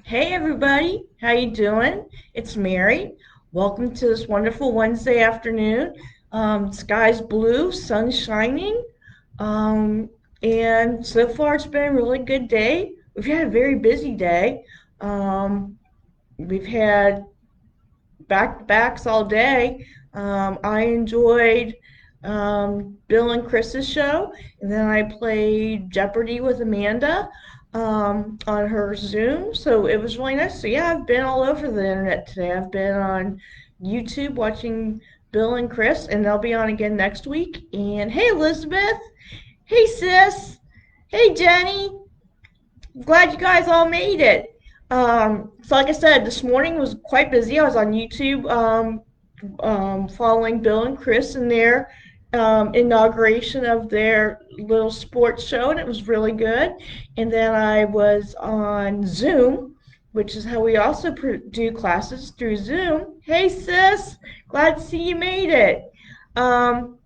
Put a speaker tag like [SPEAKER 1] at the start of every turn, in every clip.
[SPEAKER 1] Hey everybody, how you doing? It's Mary. Welcome to this wonderful Wednesday afternoon. Sky's blue, sun's shining, um, and so far it's been a really good day. We've had a very busy day. Um, we've had back-to-backs all day. I enjoyed Bill and Chris's show, and then I played Jeopardy with Amanda on her Zoom. So it was really nice. So yeah, I've been all over the internet today. I've been on YouTube watching Bill and Chris, and they'll be on again next week. And hey, Elizabeth. Hey, sis. Hey, Jenny. Glad you guys all made it. So like I said, this morning was quite busy. I was on YouTube following Bill and Chris in their inauguration of their little sports show, and it was really good. And then I was on Zoom, which is how we also do classes through Zoom. Hey, sis, glad to see you made it. Um,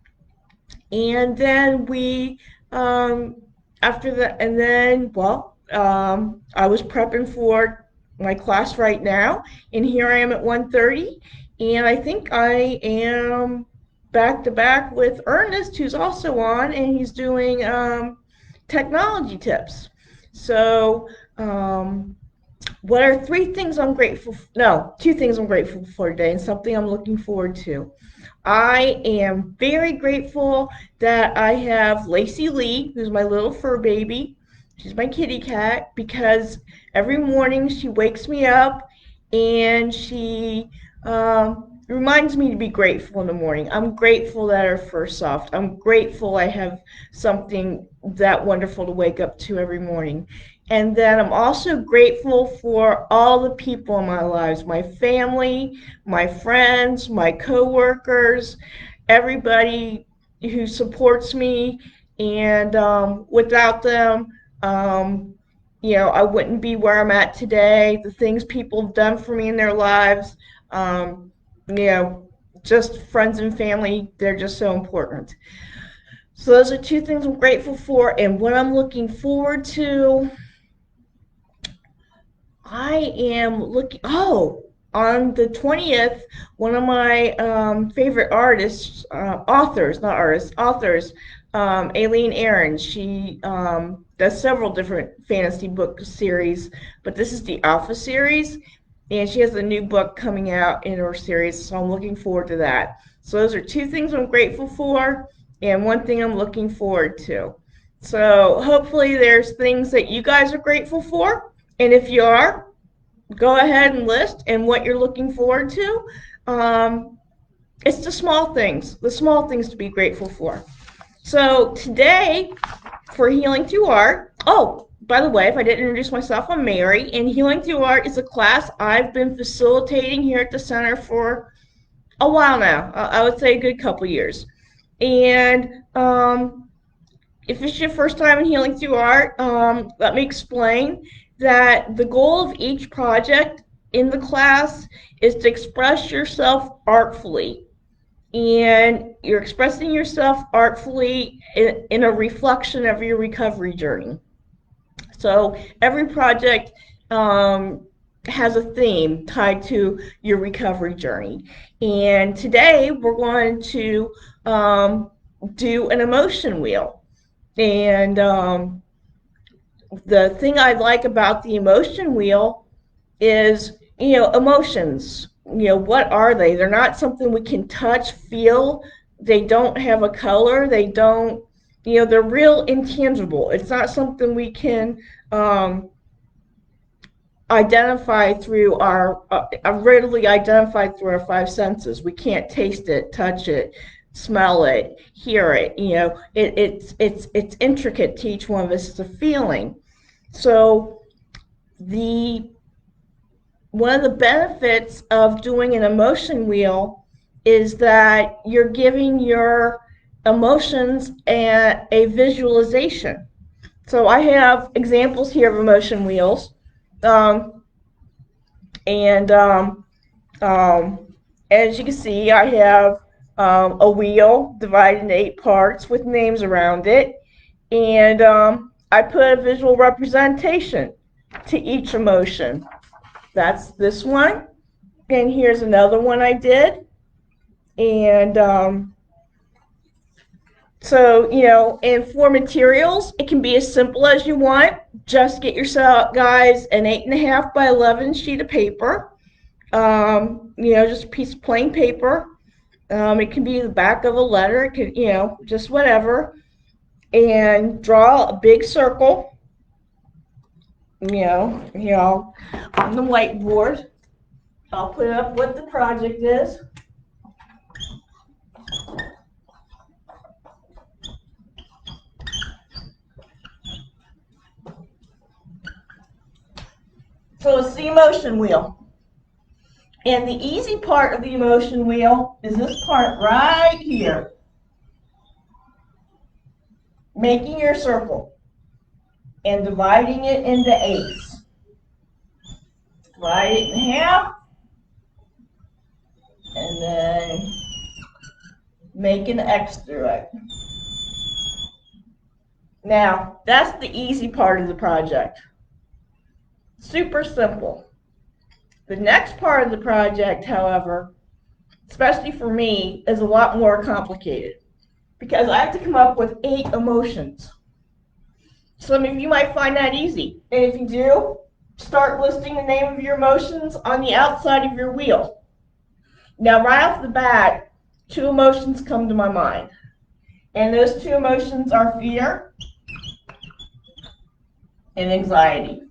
[SPEAKER 1] and then we, um, after that, and then, well, I was prepping for my class right now, and here I am at 1:30, and I think I am back to back with Ernest, who's also on, and he's doing technology tips. So, what are three things I'm grateful for? No, two things I'm grateful for today, and something I'm looking forward to. I am very grateful that I have Lacey Lee, who's my little fur baby. She's my kitty cat because every morning she wakes me up and she reminds me to be grateful in the morning. I'm grateful that her fur's soft. I'm grateful I have something that wonderful to wake up to every morning. And then I'm also grateful for all the people in my lives, my family, my friends, my coworkers, everybody who supports me. And without them, um, I wouldn't be where I'm at today. The things people have done for me in their lives, um, you know, just friends and family, they're just so important. So those are two things I'm grateful for, and what I'm looking forward to. I am looking. Oh, on the 20th, one of my favorite artists, authors, not artists, authors, Aileen Ahrens. She does several different fantasy book series, but this is the Alpha series, and she has a new book coming out in her series, so I'm looking forward to that. So those are two things I'm grateful for, and one thing I'm looking forward to. So hopefully there's things that you guys are grateful for, and if you are, go ahead and list and what you're looking forward to. Um, it's the small things to be grateful for. So today, for Healing Through Art, oh, by the way, if I didn't introduce myself, I'm Mary, and Healing Through Art is a class I've been facilitating here at the center for a while now. I would say a good couple years. And if it's your first time in Healing Through Art, let me explain that the goal of each project in the class is to express yourself artfully. And you're expressing yourself artfully in a reflection of your recovery journey. So every project has a theme tied to your recovery journey. And today we're going to do an emotion wheel. And the thing I like about the emotion wheel is, emotions. What are they? They're not something we can touch, feel. They don't have a color. They don't, they're real intangible. It's not something we can identify through readily identified through our five senses. We can't taste it, touch it, smell it, hear it. It's intricate to each one of us. It's a feeling. So the one of the benefits of doing an emotion wheel is that you're giving your emotions a visualization. So I have examples here of emotion wheels. Um, and as you can see, I have a wheel divided into 8 parts with names around it. And I put a visual representation to each emotion. That's this one. And here's another one I did. And so, and for materials, it can be as simple as you want. Just get yourself, guys, an 8.5 by 11 sheet of paper. Just a piece of plain paper. It can be the back of a letter. It can, just whatever. And draw a big circle, on the whiteboard. I'll put up what the project is. So it's the emotion wheel. And the easy part of the emotion wheel is this part right here. Making your circle and dividing it into eighths. Divide it in half. And then make an X through it. Now, that's the easy part of the project. Super simple. The next part of the project, however, especially for me, is a lot more complicated because I have to come up with 8 emotions. Some of you might find that easy. And if you do, start listing the name of your emotions on the outside of your wheel. Now, right off the bat, 2 emotions come to my mind. And those 2 emotions are fear and anxiety.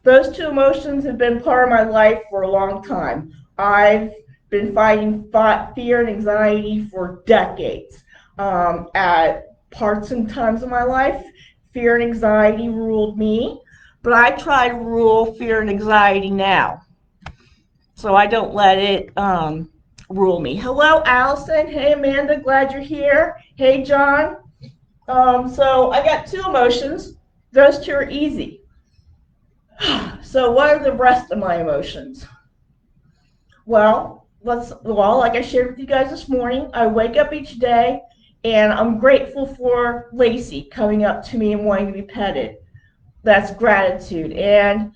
[SPEAKER 1] Those 2 emotions have been part of my life for a long time. I've been fighting fear and anxiety for decades. At parts and times of my life, fear and anxiety ruled me, but I try to rule fear and anxiety now. So I don't let it rule me. Hello, Allison. Hey, Amanda. Glad you're here. Hey, John. So I got 2 emotions. Those 2 are easy. So what are the rest of my emotions? Well, like I shared with you guys this morning, I wake up each day and I'm grateful for Lacey coming up to me and wanting to be petted. That's gratitude. And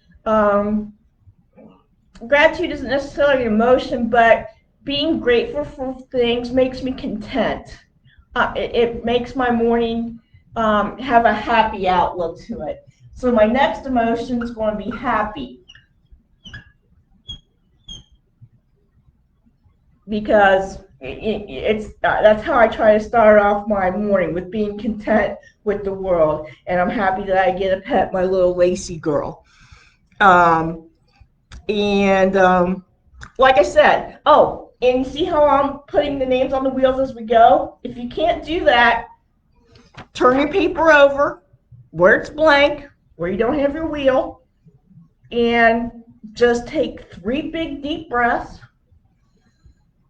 [SPEAKER 1] gratitude isn't necessarily an emotion, but being grateful for things makes me content. It makes my morning have a happy outlook to it. So my next emotion is going to be happy. Because that's how I try to start off my morning, with being content with the world. And I'm happy that I get to pet my little Lacey girl. Like I said, and you see how I'm putting the names on the wheels as we go? If you can't do that, turn your paper over where it's blank, where you don't have your wheel, and just take 3 big deep breaths.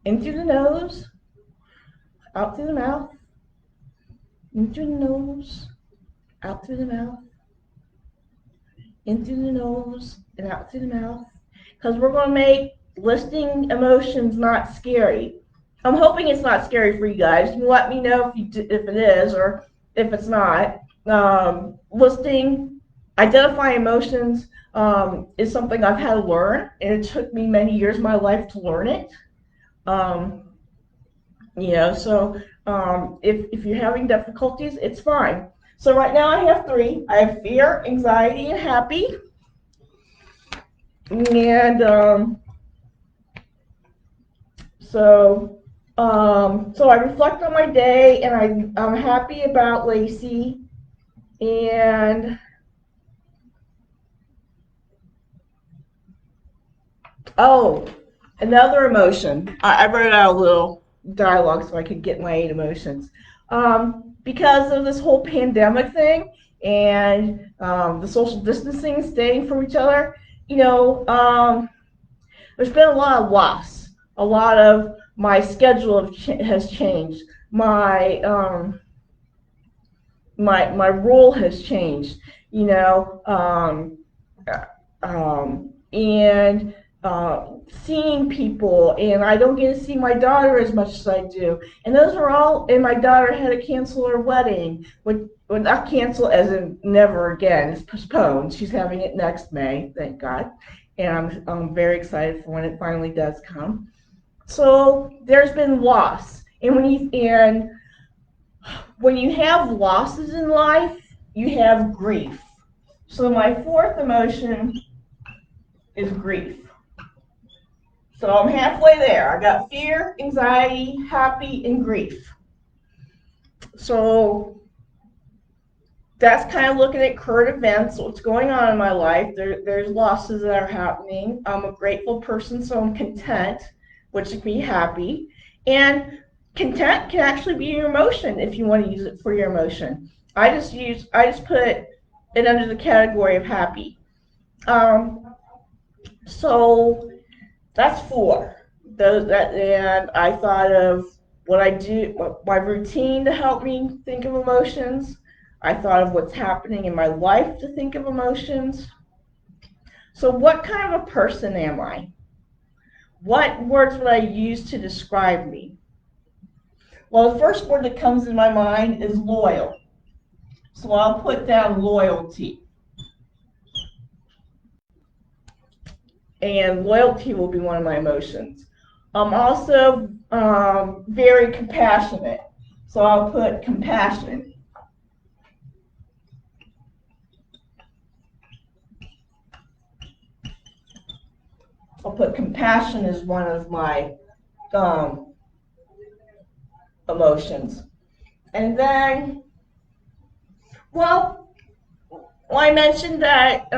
[SPEAKER 1] In through the nose, out through the mouth, in through the nose, out through the mouth, in through the nose, and out through the mouth. Because we're going to make listing emotions not scary. I'm hoping it's not scary for you guys. You can let me know if it is or if it's not. Identifying emotions is something I've had to learn, and it took me many years of my life to learn it. If you're having difficulties, it's fine. So right now I have 3. I have fear, anxiety, and happy. And so I reflect on my day, and I'm happy about Lacey. And another emotion. I wrote out a little dialogue so I could get my 8 emotions. Because of this whole pandemic thing and the social distancing, staying from each other, there's been a lot of loss. A lot of my schedule has changed. My role has changed. And seeing people, and I don't get to see my daughter as much as I do. And those are all, and my daughter had to cancel her wedding, which well, not cancel as in never again. It's postponed. She's having it next May, thank God. And I'm very excited for when it finally does come. So there's been loss. And when you have losses in life, you have grief. So my fourth emotion is grief. So I'm halfway there. I got fear, anxiety, happy, and grief. So that's kind of looking at current events, what's going on in my life. There's losses that are happening. I'm a grateful person, so I'm content, which can be happy. And content can actually be your emotion if you want to use it for your emotion. I just put it under the category of happy. So that's four. And I thought of what I do, my routine to help me think of emotions. I thought of what's happening in my life to think of emotions. So what kind of a person am I? What words would I use to describe me? Well, the first word that comes in my mind is loyal. So I'll put down loyalty. And loyalty will be one of my emotions. I'm also very compassionate. So I'll put compassion. I'll put compassion as one of my emotions. And then, well, I mentioned that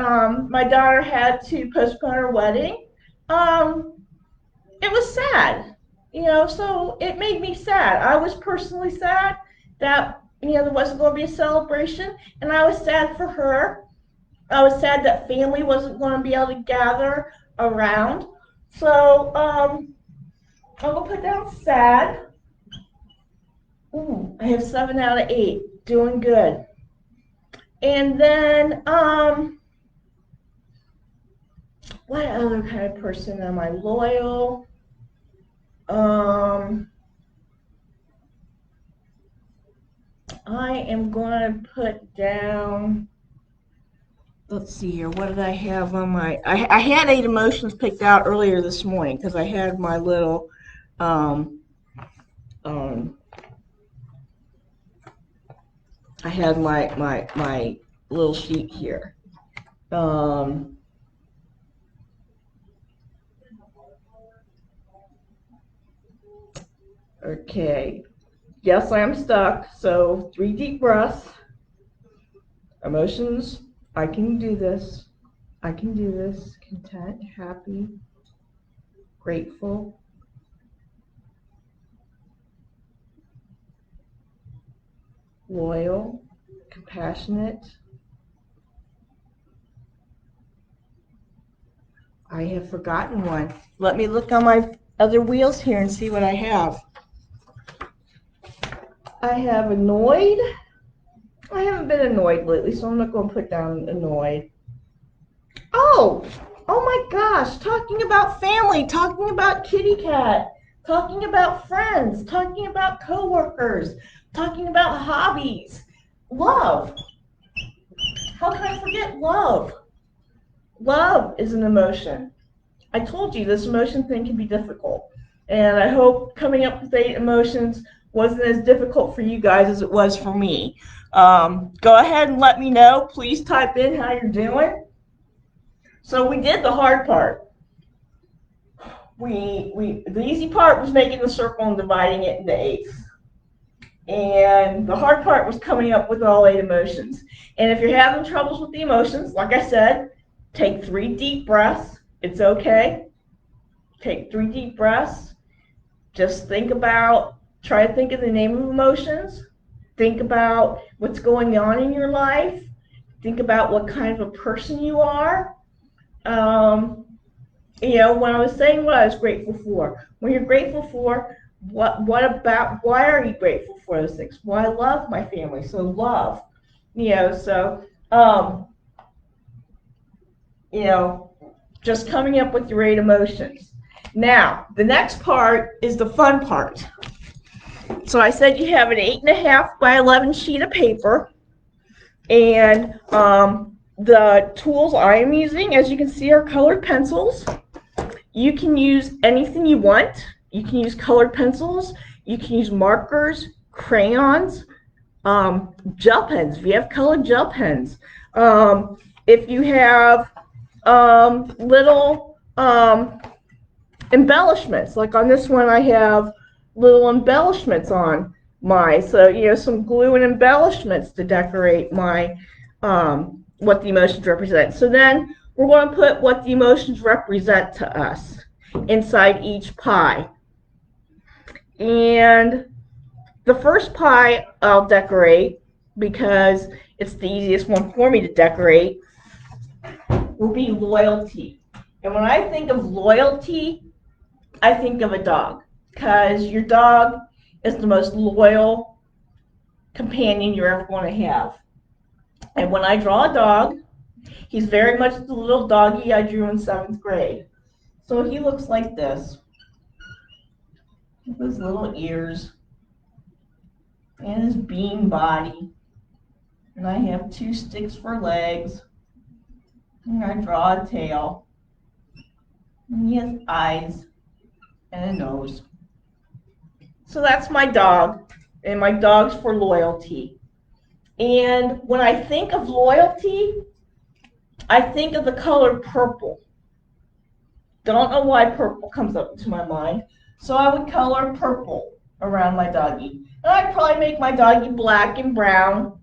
[SPEAKER 1] my daughter had to postpone her wedding. It was sad, so it made me sad. I was personally sad that, there wasn't going to be a celebration, and I was sad for her. I was sad that family wasn't going to be able to gather around. So I'm going to put down sad. Ooh, I have 7 out of 8. Doing good. And then, what other kind of person am I? Loyal. I am going to put down, let's see here, what did I have on my, I had 8 emotions picked out earlier this morning because I had my little, I had my little sheet here. Okay. Yes, I am stuck. So 3 deep breaths. Emotions. I can do this. I can do this. Content, happy, grateful, loyal, compassionate. I have forgotten one. Let me look on my other wheels here and see what I have. I have annoyed. I haven't been annoyed lately, so I'm not going to put down annoyed. Oh my gosh, talking about family, talking about kitty cat, talking about friends, talking about coworkers, talking about hobbies. Love. How can I forget love? Love is an emotion. I told you this emotion thing can be difficult. And I hope coming up with 8 emotions wasn't as difficult for you guys as it was for me. Go ahead and let me know. Please type in how you're doing. So we did the hard part. The easy part was making the circle and dividing it into 8s. And the hard part was coming up with all 8 emotions. And if you're having troubles with the emotions, like I said, take 3 deep breaths. It's okay. Take 3 deep breaths. Just try to think of the name of emotions. Think about what's going on in your life. Think about what kind of a person you are. When I was saying what I was grateful for, when you're grateful for, why are you grateful for those things? Well, I love my family, so love. Just coming up with your 8 emotions. Now, the next part is the fun part. So I said you have an 8.5 by 11 sheet of paper. And the tools I am using, as you can see, are colored pencils. You can use anything you want. You can use colored pencils. You can use markers, crayons, gel pens. If you have colored gel pens, if you have little embellishments, like on this one, I have little embellishments on my, so some glue and embellishments to decorate my what the emotions represent. So then we're going to put what the emotions represent to us inside each pie. And the first pie I'll decorate, because it's the easiest one for me to decorate, will be loyalty. And when I think of loyalty, I think of a dog, because your dog is the most loyal companion you're ever going to have. And when I draw a dog, he's very much the little doggy I drew in 7th grade. So he looks like this, with his little ears and his bean body. And I have 2 sticks for legs. And I draw a tail. And he has eyes and a nose. So that's my dog, and my dog's for loyalty. And when I think of loyalty, I think of the color purple. Don't know why purple comes up to my mind. So I would color purple around my doggy. And I'd probably make my doggy black and brown,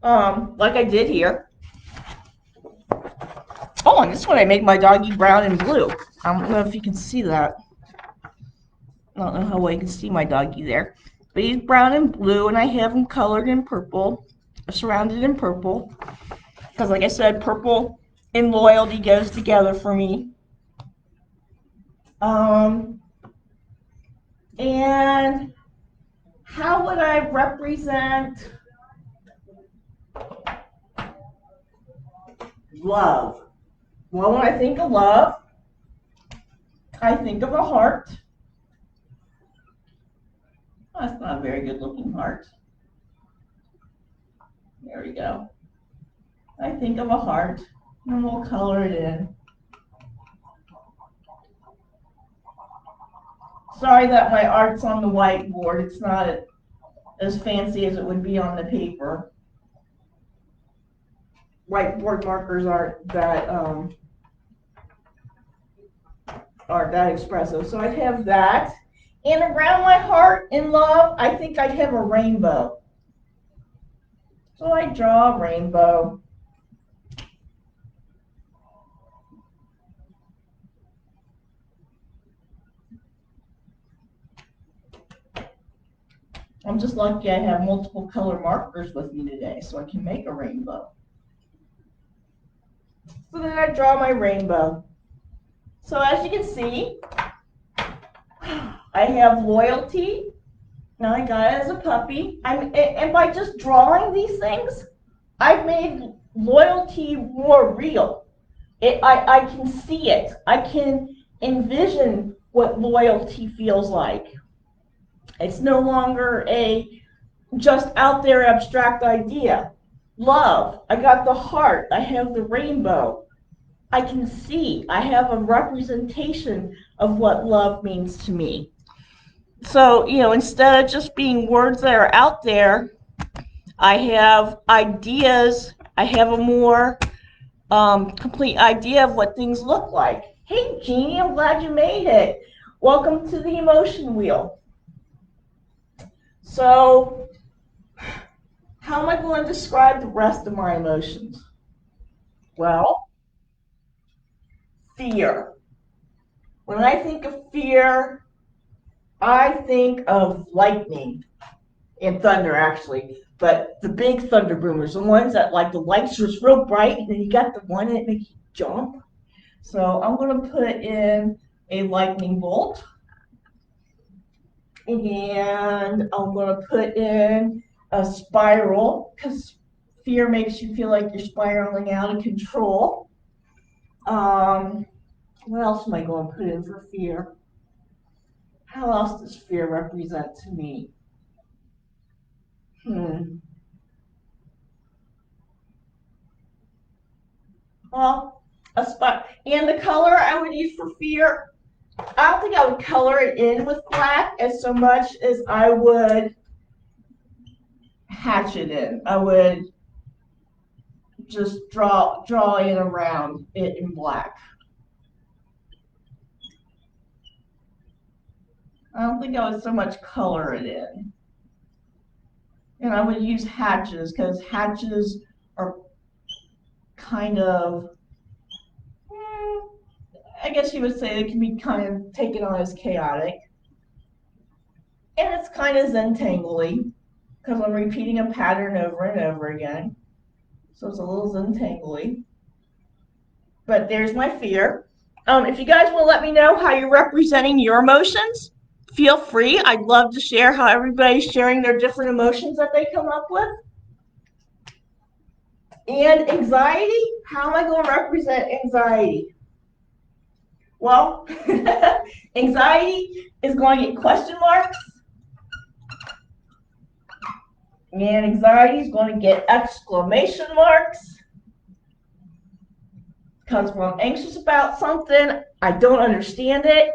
[SPEAKER 1] like I did here. Oh, and this one I make my doggy brown and blue. I don't know if you can see that. I don't know how well you can see my doggy there. But he's brown and blue, and I have him colored in purple, surrounded in purple. Because like I said, purple and loyalty goes together for me. And how would I represent love? Well, when I think of love, I think of a heart. Oh, that's not a very good looking heart. There we go. I think of a heart, and we'll color it in. Sorry that my art's on the whiteboard. It's not as fancy as it would be on the paper. Whiteboard markers aren't that expressive. So I'd have that. And around my heart in love, I think I'd have a rainbow. So I draw a rainbow. I'm just lucky I have multiple color markers with me today, so I can make a rainbow. So then I draw my rainbow. So as you can see, I have loyalty. Now I got it as a puppy. And by just drawing these things, I've made loyalty more real. I can see it. I can envision what loyalty feels like. It's no longer a just out there abstract idea. Love, I got the heart, I have the rainbow. I can see, I have a representation of what love means to me. So, instead of just being words that are out there, I have ideas, I have a more complete idea of what things look like. Hey, Jeannie, I'm glad you made it. Welcome to the emotion wheel. So, how am I going to describe the rest of my emotions? Well, fear. When I think of fear, I think of lightning and thunder, actually. But the big thunder boomers, the ones that like the lights just real bright, and then you got the one that makes you jump. So I'm going to put in a lightning bolt. And I'm going to put in a spiral, because fear makes you feel like you're spiraling out of control. What else am I going to put in for fear? How else does fear represent to me? Well, a spot. And the color I would use for fear, I don't think I would color it in with black as so much as I would hatch it in. I would just draw in around it in black. I don't think I would so much color it in. And I would use hatches because hatches are kind of, I guess you would say they can be kind of taken on as chaotic. And it's kind of zentangly because I'm repeating a pattern over and over again. So it's a little zentangly. But there's my fear. If you guys want to let me know how you're representing your emotions, feel free. I'd love to share how everybody's sharing their different emotions that they come up with. And anxiety, how am I going to represent anxiety? Well, anxiety is going to get question marks, and anxiety is going to get exclamation marks. Because when I'm anxious about something, I don't understand it.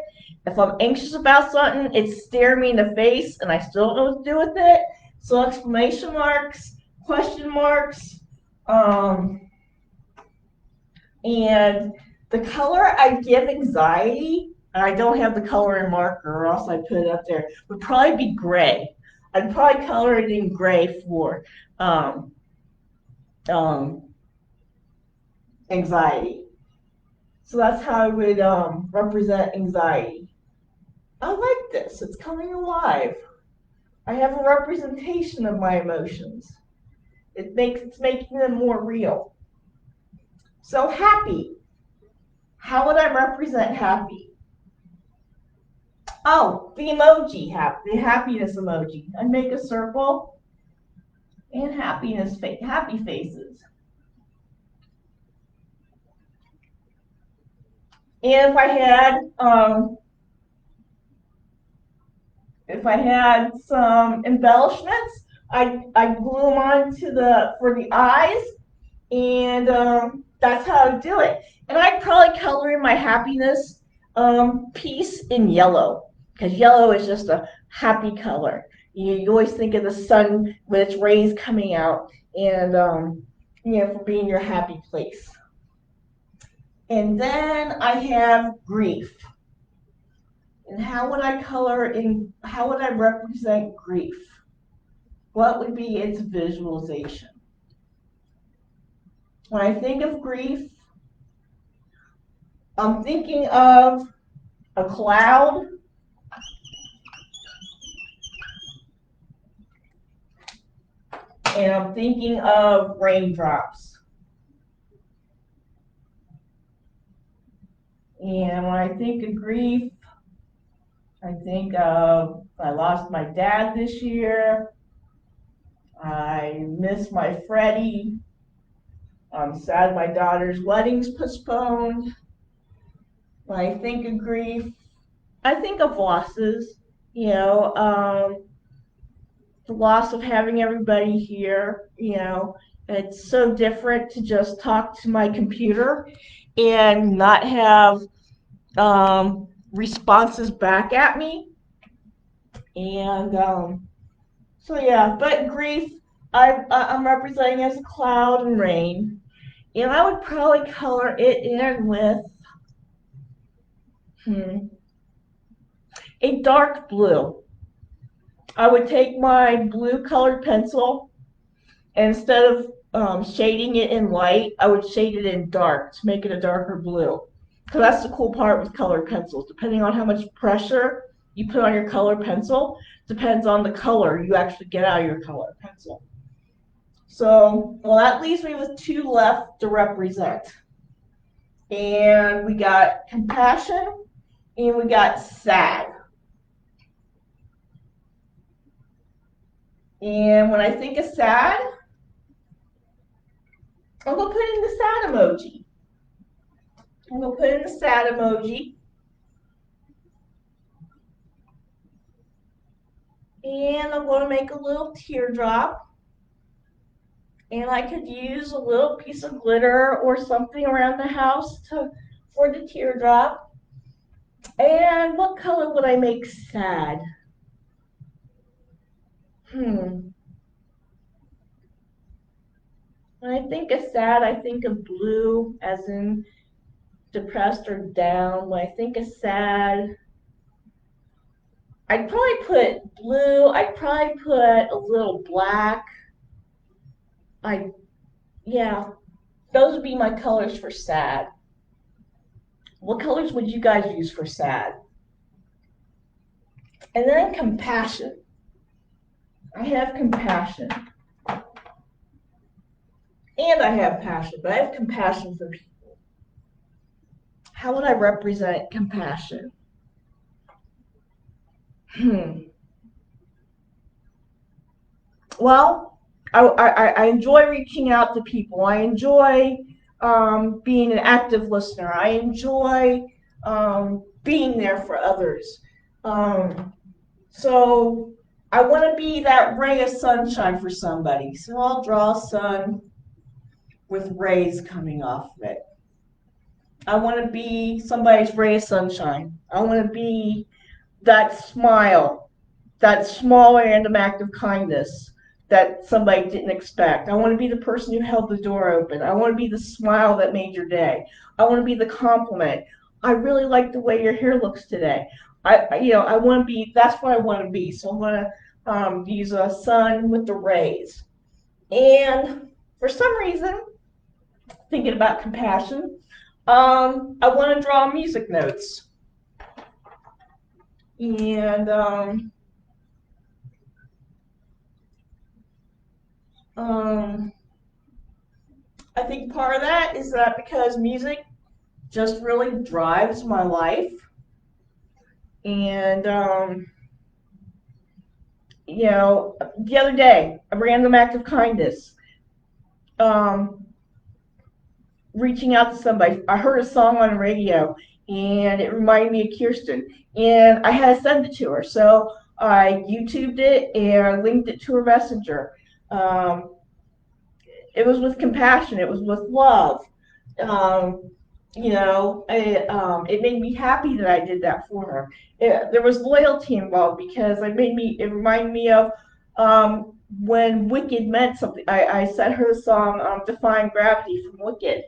[SPEAKER 1] If I'm anxious about something, it's staring me in the face and I still don't know what to do with it. So exclamation marks, question marks, and the color I give anxiety, and I don't have the color in marker or else I put it up there, would probably be gray. I'd probably color it in gray for um, um, anxiety. So that's how I would represent anxiety. I like this. It's coming alive. I have a representation of my emotions. It's making them more real. So happy. How would I represent happy? Oh, the emoji, the happiness emoji. I make a circle and happy faces. And if I had some embellishments, I glue them on for the eyes, and that's how I do it. And I'd probably color in my happiness piece in yellow because yellow is just a happy color. You always think of the sun with its rays coming out, and for being your happy place. And then I have grief. And how would I how would I represent grief? What would be its visualization? When I think of grief, I'm thinking of a cloud, and I'm thinking of raindrops. And when I think of grief, I think of I lost my dad this year. I miss my Freddie. I'm sad my daughter's wedding's postponed. When I think of grief, I think of losses. You know, the loss of having everybody here. It's so different to just talk to my computer and not have responses back at me. And so yeah, but grief, I'm representing as a cloud and rain, and I would probably color it in with a dark blue. I would take my blue colored pencil, and instead of shading it in light, I would shade it in dark to make it a darker blue. Because that's the cool part with colored pencils. Depending on how much pressure you put on your colored pencil, depends on the color you actually get out of your colored pencil. So, well, that leaves me with two left to represent. And we got compassion and we got sad. And when I think of sad, I'm going to put in the sad emoji. I'm going to put in the sad emoji. And I'm going to make a little teardrop. And I could use a little piece of glitter or something around the house for the teardrop. And what color would I make sad? Hmm. When I think of sad, I think of blue, as in depressed or down. When I think of sad, I'd probably put blue. I'd probably put a little black. I Yeah, those would be my colors for sad. What colors would you guys use for sad? And then compassion. I have compassion. And I have passion, but I have compassion for people. How would I represent compassion? Hmm. Well, I enjoy reaching out to people. I enjoy being an active listener. I enjoy being there for others. Um, so I want to be that ray of sunshine for somebody. So I'll draw sun with rays coming off of it. I want to be somebody's ray of sunshine. I want to be that smile, that small random act of kindness that somebody didn't expect. I want to be the person who held the door open. I want to be the smile that made your day. I want to be the compliment. I really like the way your hair looks today. I want to be. That's what I want to be. So I want to use a sun with the rays. And for some reason, thinking about compassion, I want to draw music notes. And um, I think part of that is that because music just really drives my life. And, the other day, a random act of kindness, um, reaching out to somebody. I heard a song on the radio and it reminded me of Kirsten. And I had to send it to her. So I YouTubed it and linked it to her messenger. Um, it was with compassion, it was with love. Um, it made me happy that I did that for her. There was loyalty involved because it reminded me of when Wicked meant something. I sent her the song Defying Gravity from Wicked,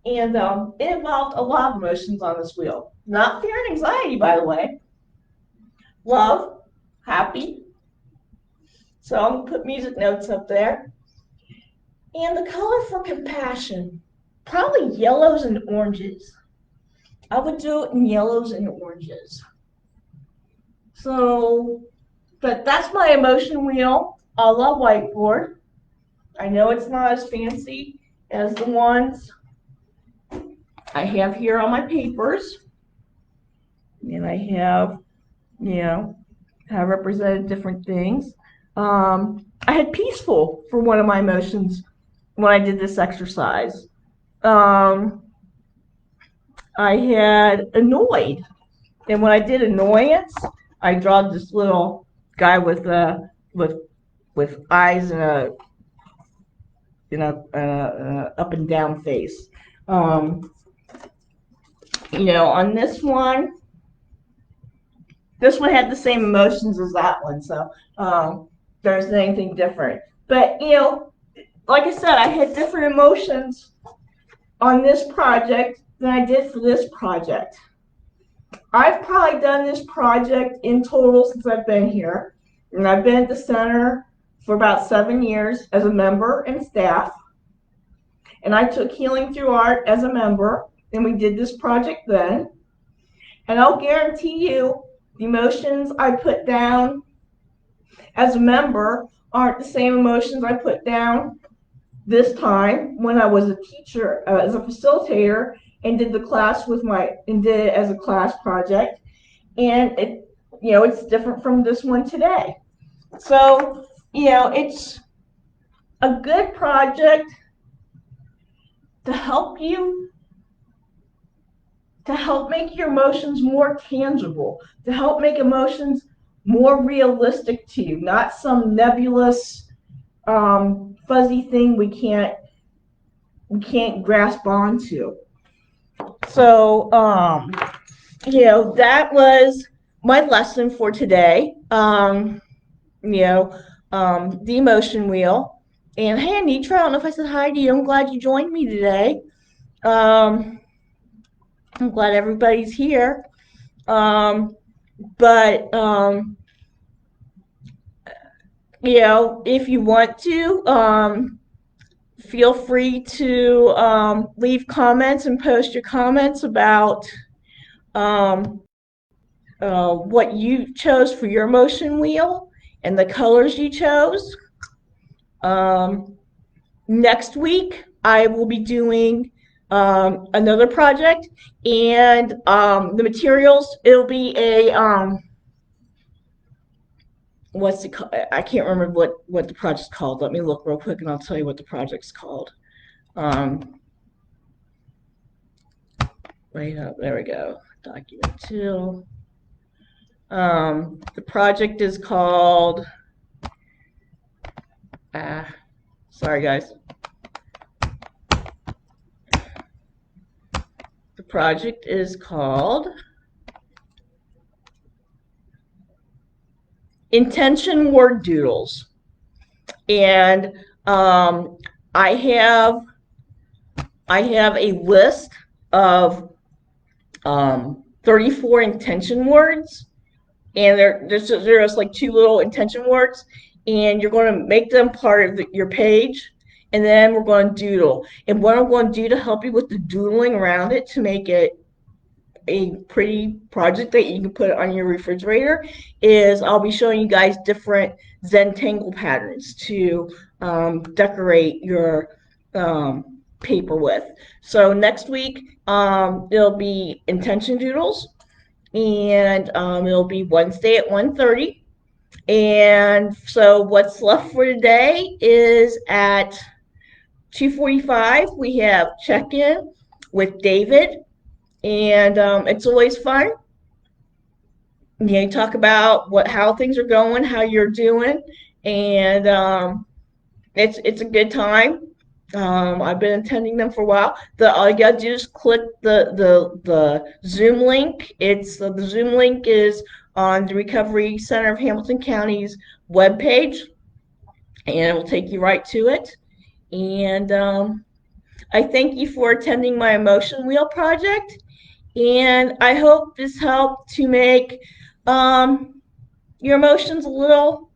[SPEAKER 1] and it involved a lot of emotions on this wheel. Not fear and anxiety, by the way. Love, happy. So I'm going to put music notes up there. And the color for compassion, probably yellows and oranges. I would do it in yellows and oranges. So, but that's my emotion wheel a la whiteboard. I know it's not as fancy as the ones I have here on my papers. And I you know, have represented different things. I had peaceful for one of my emotions when I did this exercise. Um, I had annoyed. And when I did annoyance, I draw this little guy with with eyes and a up and down face. Um, on this one had the same emotions as that one, so there isn't anything different. But like I said, I had different emotions on this project than I did for this project. I've probably done this project in total since I've been here, and I've been at the center for about 7 years as a member and staff. And I took Healing Through Art as a member, and we did this project then. And I'll guarantee you, the emotions I put down as a member aren't the same emotions I put down this time when I was a teacher, as a facilitator, and did it as a class project. And it's different from this one today. So, it's a good project to help make your emotions more tangible, to help make emotions more realistic to you, not some nebulous fuzzy thing we can't grasp onto. So, that was my lesson for today. You know, the emotion wheel. And hey, Anitra, I don't know if I said hi to you. I'm glad you joined me today. Um, I'm glad everybody's here. But if you want to, feel free to leave comments and post your comments about um, what you chose for your motion wheel and the colors you chose. Um, Next week, I will be doing another project, and the materials, it'll be a what's it called? I can't remember what the project's called. Let me look real quick, and I'll tell you what the project's called. Right up there we go. Document 2. The project is called. Sorry guys. The project is called Intention Word Doodles, and I have a list of 34 intention words, and there's like 2 little intention words, and you're going to make them part of your page, and then we're going to doodle. And what I'm going to do to help you with the doodling around it to make it a pretty project that you can put on your refrigerator is I'll be showing you guys different Zentangle patterns to decorate your paper with. So next week it'll be intention doodles, and it'll be Wednesday at 1:30. And so what's left for today is at 2:45 we have check-in with David, and it's always fun. You talk about how things are going, how you're doing, and it's a good time. I've been attending them for a while. All you gotta do is click the Zoom link. The Zoom link is on the Recovery Center of Hamilton County's webpage, and it will take you right to it. And I thank you for attending my Emotion Wheel project, and I hope this helped to make your emotions a little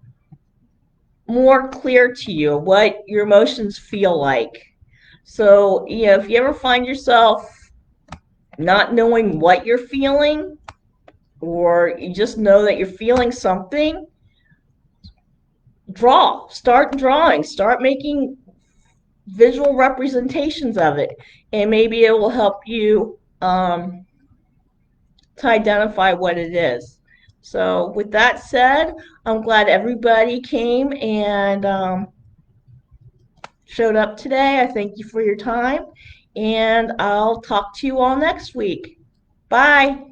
[SPEAKER 1] more clear to you, what your emotions feel like. So, if you ever find yourself not knowing what you're feeling, or you just know that you're feeling something, start drawing, start making visual representations of it, and maybe it will help you to identify what it is. So with that said, I'm glad everybody came and showed up today. I thank you for your time, and I'll talk to you all next week. Bye.